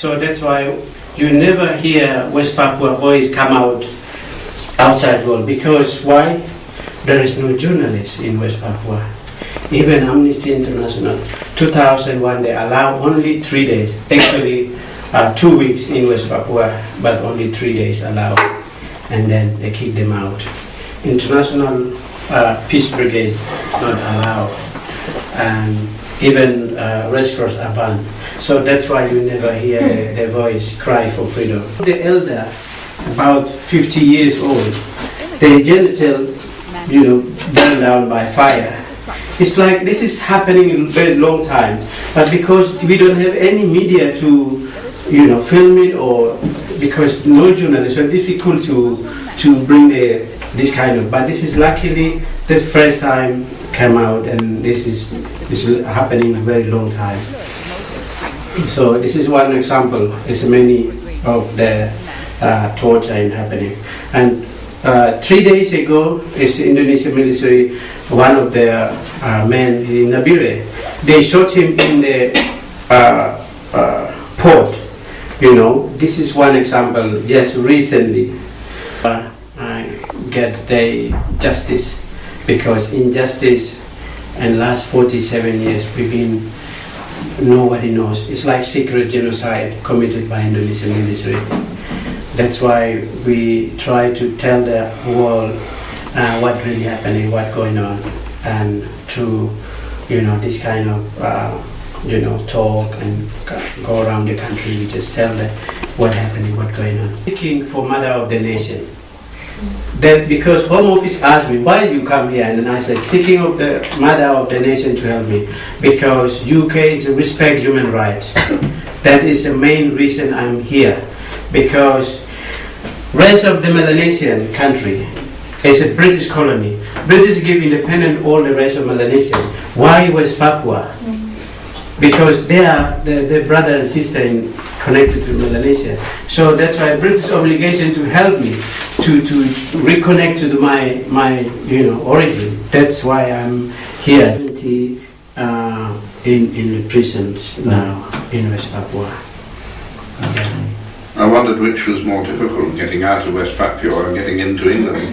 So that's why you never hear West Papua voice come out outside world. Because why? There is no journalists in West Papua. Even Amnesty International, 2001, they allow only 3 days. Actually, 2 weeks in West Papua, but only 3 days allowed. And then they kick them out. International Peace Brigade not allowed. And even Red Cross are banned. So that's why you never hear their voice cry for freedom. The elder, about 50 years old, their genital, burned down by fire. It's like this is happening in a very long time, but because we don't have any media to, film it, or because no journalists, are difficult to bring this kind of. But this is luckily the first time came out, and this is happening a very long time. So this is one example. There's many of the torture happening. And 3 days ago, is Indonesian military, one of their men in Nabire, they shot him in the port. This is one example. Just recently, I get the justice, because injustice in last 47 years nobody knows. It's like secret genocide committed by Indonesian military. That's why we try to tell the world what really happening, what's going on, and through this kind of talk and go around the country, we just tell them what happening, what's going on. Seeking for mother of the nation. That because Home Office asked me, why you come here? And then I said, seeking of the mother of the nation to help me, because UK is respect human rights. That is the main reason I'm here, because rest of the Melanesian country is a British colony. British give independence all the rest of Melanesia. Why West Papua? Because they are the brother and sister connected to Melanesia. So that's why British obligation to help me to reconnect to my origin. That's why I'm here. In the prisons now in West Papua. I wondered which was more difficult, getting out of West Papua and getting into England.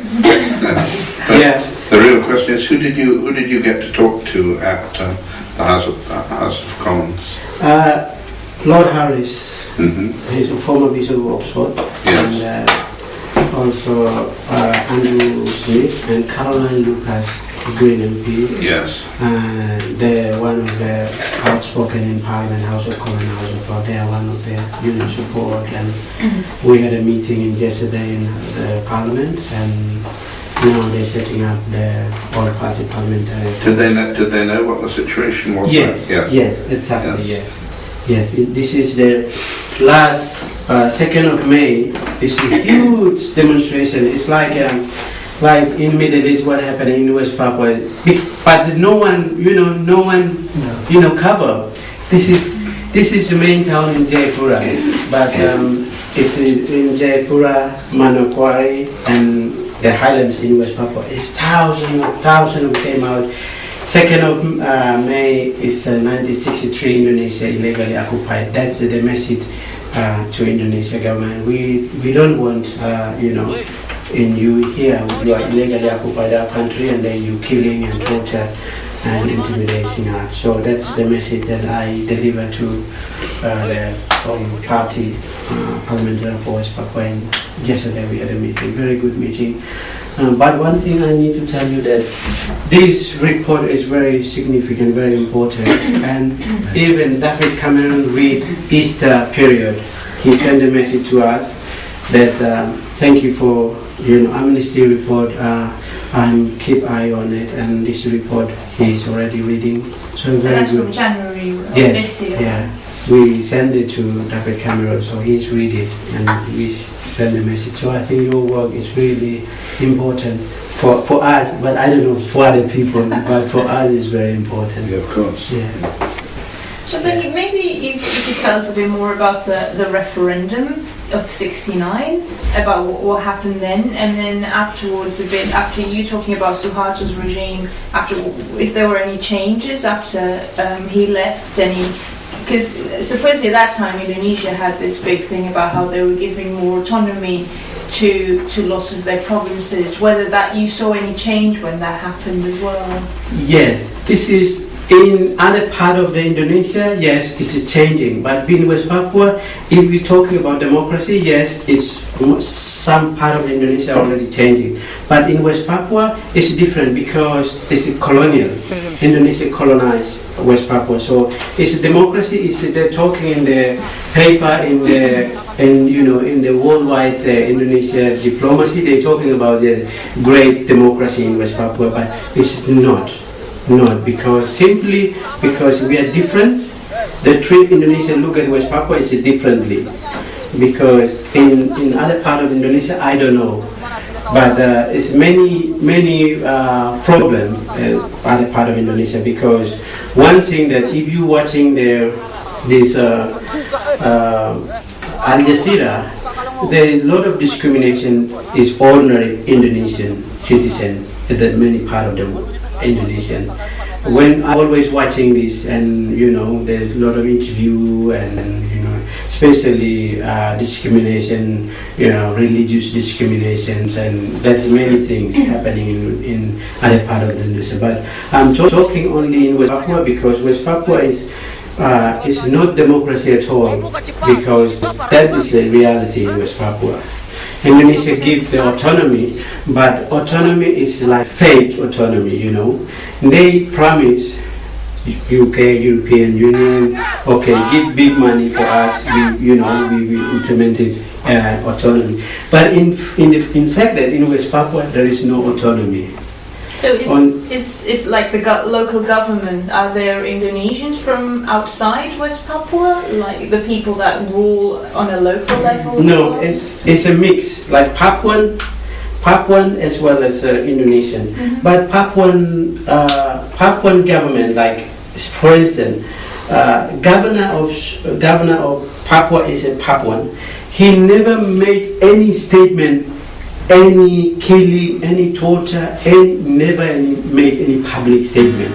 Yeah. The real question is, who did you get to talk to at the House of Commons? Lord Harris. Mm-hmm. He's a former Bishop of Oxford. Yes. And also Andrew Smith and Caroline Lucas, Green MP. Yes. They're one of the outspoken in Parliament, House of Commons, House of Lords. They are one of the support. And we had a meeting yesterday in the Parliament, and now they're setting up the all-party parliamentary. Did they know what the situation was? Yes. Yes. Yes. Exactly. Yes. Yes. This is the last 2nd of May. It's a huge demonstration. It's like in Middle East, what happened in West Papua, but no one cover. This is the main town in Jayapura, but it's in Jayapura, Manokwari, and the highlands in West Papua. It's thousands came out. 2nd of May is 1963. Indonesia illegally occupied. That's the message to Indonesia government. We don't want in you here, you are illegally occupied our country, and then you killing and torture and intimidating us. So that's the message that I deliver to the party parliamentary for West Papua. And yesterday we had a meeting, very good meeting. But one thing I need to tell you that this report is very significant, very important. And even David Cameron read Easter period. He sent a message to us that thank you for Amnesty report. I'm keep eye on it, and this report he's already reading. So very that's good. From January of Yes, this year. yeah. We send it to David Cameron, so he's read it, and we send the message. So I think your work is really important for us, but I don't know for other people, but for us it's very important. Yeah, of course. Yeah. So then maybe you could tell us a bit more about the referendum of =69, about what happened then, and then afterwards, a bit after you talking about Suharto's regime, after if there were any changes after he left, any because supposedly at that time Indonesia had this big thing about how they were giving more autonomy to lots of their provinces. Whether that you saw any change when that happened as well? Yes, this is in other part of the Indonesia. Yes, it's changing. But in West Papua, if we're talking about democracy, yes, it's some part of Indonesia already changing. But in West Papua, it's different because it's colonial. Indonesia colonized West Papua, so it's democracy. It's they're talking in the paper in the worldwide Indonesia diplomacy. They're talking about the great democracy in West Papua, but it's not because simply because we are different. The treat Indonesia look at West Papua is differently because in other part of Indonesia I don't know. But it's many problem other part of Indonesia because one thing that if you watching this Al Jazeera, there is a lot of discrimination is ordinary Indonesian citizen in that many part of the Indonesian. When I'm always watching this, and there's a lot of interview and especially discrimination, religious discriminations, and that's many things happening in other part of Indonesia. But I'm talking only in West Papua because West Papua is not democracy at all because that is the reality in West Papua. Indonesia gives the autonomy, but autonomy is like fake autonomy, They promise UK, European Union, okay, give big money for us, we implemented autonomy. But in fact that in West Papua there is no autonomy. So it's like the local government, are there Indonesians from outside West Papua, like the people that rule on a local level? No, it's a mix, like Papuan as well as Indonesian. Mm-hmm. But Papuan government, like for instance, governor of Papua is a Papuan. He never made any statement, any killing, any torture, never made any public statement.